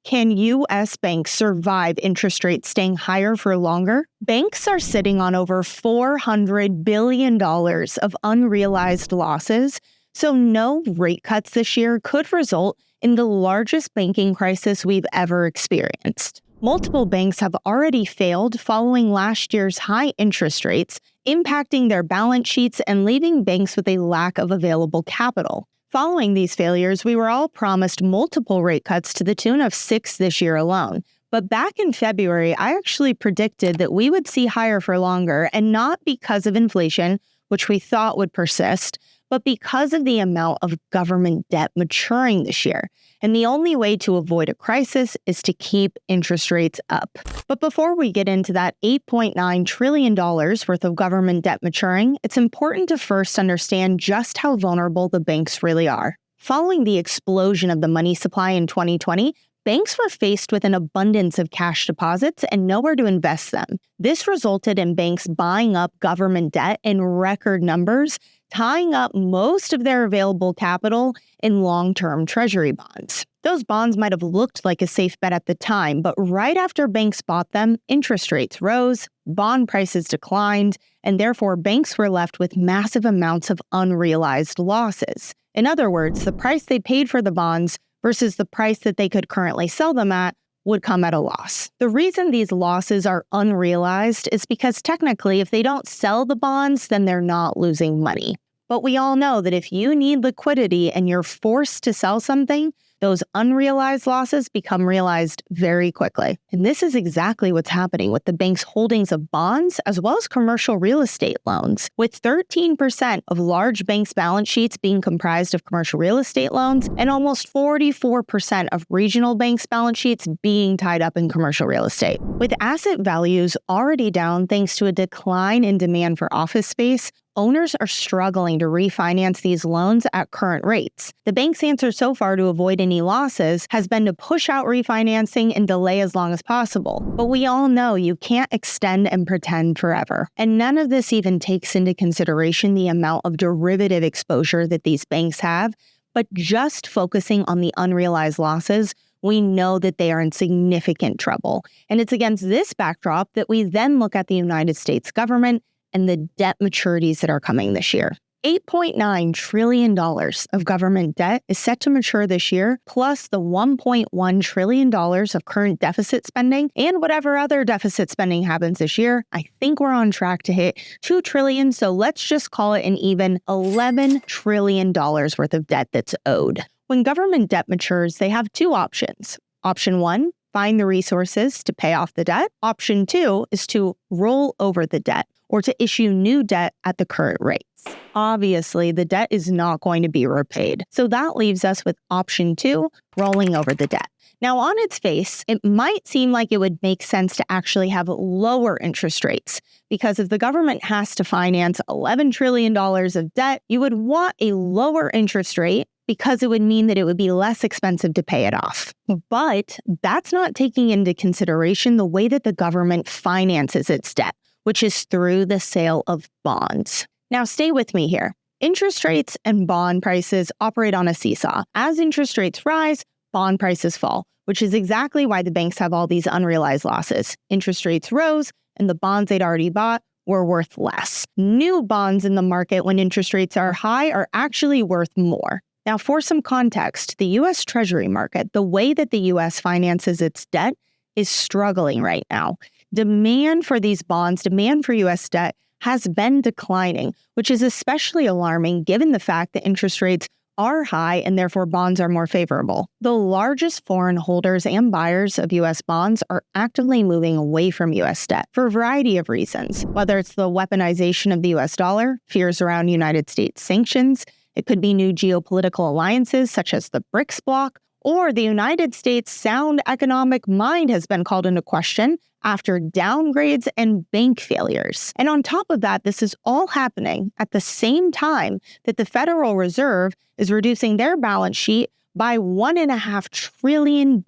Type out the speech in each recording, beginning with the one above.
Can U.S. banks survive interest rates staying higher for longer? Banks are sitting on over $400 billion of unrealized losses, so no rate cuts this year could result in the largest banking crisis we've ever experienced. Multiple banks have already failed following last year's high interest rates, impacting their balance sheets and leaving banks with a lack of available capital. Following these failures, we were all promised multiple rate cuts to the tune of 6 this year alone. But back in February, I actually predicted that we would see higher for longer, and not because of inflation, which we thought would persist, but because of the amount of government debt maturing this year. And the only way to avoid a crisis is to keep interest rates up. But before we get into that $8.9 trillion worth of government debt maturing, it's important to first understand just how vulnerable the banks really are. Following the explosion of the money supply in 2020, banks were faced with an abundance of cash deposits and nowhere to invest them. This resulted in banks buying up government debt in record numbers, tying up most of their available capital in long-term treasury bonds. Those bonds might have looked like a safe bet at the time, but right after banks bought them, interest rates rose, bond prices declined, and therefore banks were left with massive amounts of unrealized losses. In other words, the price they paid for the bonds versus the price that they could currently sell them at would come at a loss. The reason these losses are unrealized is because technically, if they don't sell the bonds, then they're not losing money. But we all know that if you need liquidity and you're forced to sell something, those unrealized losses become realized very quickly. And this is exactly what's happening with the bank's holdings of bonds as well as commercial real estate loans, with 13% of large banks' balance sheets being comprised of commercial real estate loans and almost 44% of regional banks' balance sheets being tied up in commercial real estate. With asset values already down thanks to a decline in demand for office space, owners are struggling to refinance these loans at current rates. The bank's answer so far to avoid any losses has been to push out refinancing and delay as long as possible. But we all know you can't extend and pretend forever. And none of this even takes into consideration the amount of derivative exposure that these banks have. But just focusing on the unrealized losses, we know that they are in significant trouble. And it's against this backdrop that we then look at the United States government and the debt maturities that are coming this year. $8.9 trillion of government debt is set to mature this year, plus the $1.1 trillion of current deficit spending and whatever other deficit spending happens this year. I think we're on track to hit $2 trillion, so let's just call it an even $11 trillion worth of debt that's owed. When government debt matures, they have two options. Option one, find the resources to pay off the debt. Option two is to roll over the debt or to issue new debt at the current rates. Obviously, the debt is not going to be repaid. So that leaves us with option two, rolling over the debt. Now, on its face, it might seem like it would make sense to actually have lower interest rates, because if the government has to finance $11 trillion of debt, you would want a lower interest rate because it would mean that it would be less expensive to pay it off. But that's not taking into consideration the way that the government finances its debt, which is through the sale of bonds. Now, stay with me here. Interest rates and bond prices operate on a seesaw. As interest rates rise, bond prices fall, which is exactly why the banks have all these unrealized losses. Interest rates rose, and the bonds they'd already bought were worth less. New bonds in the market when interest rates are high are actually worth more. Now, for some context, the U.S. Treasury market, the way that the U.S. finances its debt, is struggling right now. Demand for these bonds, demand for U.S. debt has been declining, which is especially alarming given the fact that interest rates are high and therefore bonds are more favorable. The largest foreign holders and buyers of U.S. bonds are actively moving away from U.S. debt for a variety of reasons, whether it's the weaponization of the U.S. dollar, fears around United States sanctions, it could be new geopolitical alliances such as the BRICS bloc, or the United States' sound economic mind has been called into question after downgrades and bank failures. And on top of that, this is all happening at the same time that the Federal Reserve is reducing their balance sheet by $1.5 trillion.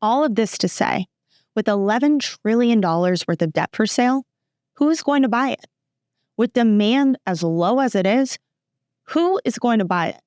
All of this to say, with $11 trillion worth of debt for sale, who is going to buy it? With demand as low as it is, who is going to buy it?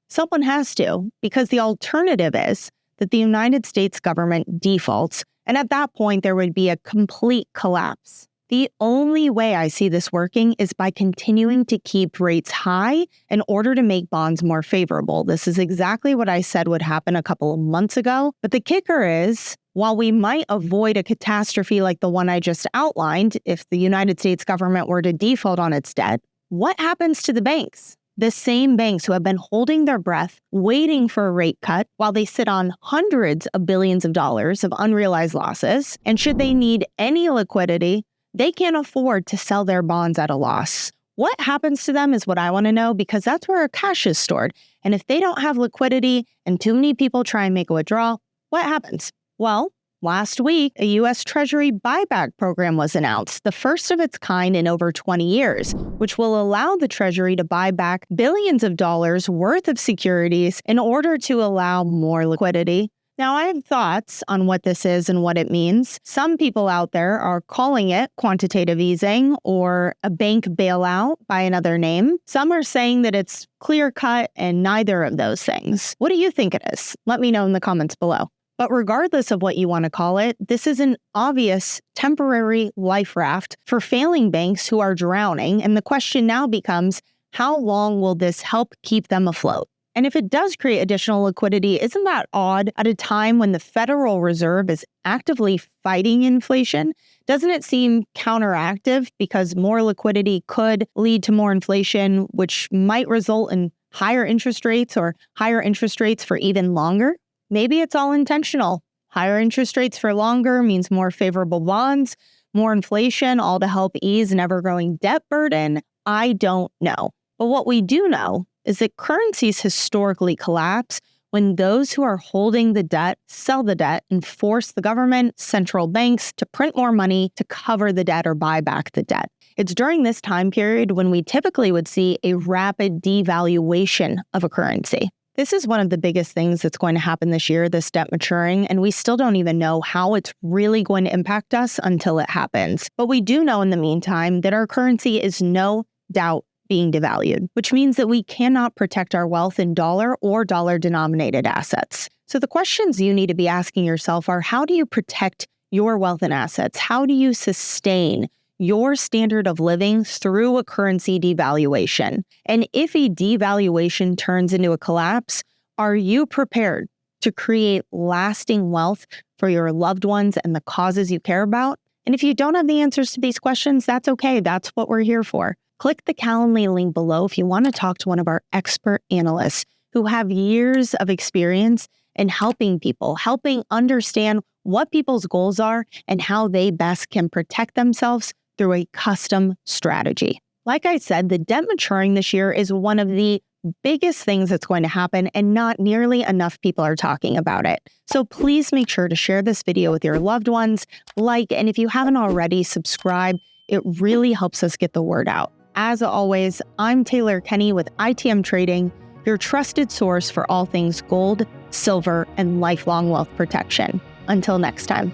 Someone has to, because the alternative is that the United States government defaults, and at that point, there would be a complete collapse. The only way I see this working is by continuing to keep rates high in order to make bonds more favorable. This is exactly what I said would happen a couple of months ago. But the kicker is, while we might avoid a catastrophe like the one I just outlined if the United States government were to default on its debt, what happens to the banks? The same banks who have been holding their breath, waiting for a rate cut while they sit on hundreds of billions of dollars of unrealized losses. And should they need any liquidity, they can't afford to sell their bonds at a loss. What happens to them is what I want to know, because that's where our cash is stored. And if they don't have liquidity and too many people try and make a withdrawal, what happens? Well, last week, a U.S. Treasury buyback program was announced, the first of its kind in over 20 years, which will allow the Treasury to buy back billions of dollars worth of securities in order to allow more liquidity. Now, I have thoughts on what this is and what it means. Some people out there are calling it quantitative easing or a bank bailout by another name. Some are saying that it's clear-cut and neither of those things. What do you think it is? Let me know in the comments below. But regardless of what you want to call it, this is an obvious temporary life raft for failing banks who are drowning. And the question now becomes, how long will this help keep them afloat? And if it does create additional liquidity, isn't that odd at a time when the Federal Reserve is actively fighting inflation? Doesn't it seem counteractive because more liquidity could lead to more inflation, which might result in higher interest rates or higher interest rates for even longer? Maybe it's all intentional. Higher interest rates for longer means more favorable bonds, more inflation, all to help ease an ever-growing debt burden. I don't know. But what we do know is that currencies historically collapse when those who are holding the debt sell the debt and force the government, central banks to print more money to cover the debt or buy back the debt. It's during this time period when we typically would see a rapid devaluation of a currency. This is one of the biggest things that's going to happen this year, this debt maturing, and we still don't even know how it's really going to impact us until it happens. But we do know in the meantime that our currency is no doubt being devalued, which means that we cannot protect our wealth in dollar or dollar-denominated assets. So the questions you need to be asking yourself are, how do you protect your wealth and assets? How do you sustain your standard of living through a currency devaluation? And if a devaluation turns into a collapse, are you prepared to create lasting wealth for your loved ones and the causes you care about? And if you don't have the answers to these questions, that's okay. That's what we're here for. Click the Calendly link below if you want to talk to one of our expert analysts who have years of experience in helping people, helping understand what people's goals are and how they best can protect themselves through a custom strategy. Like I said, the debt maturing this year is one of the biggest things that's going to happen, and not nearly enough people are talking about it. So please make sure to share this video with your loved ones, and if you haven't already, subscribe. It really helps us get the word out. As always, I'm Taylor Kenney with ITM Trading, your trusted source for all things gold, silver, and lifelong wealth protection. Until next time.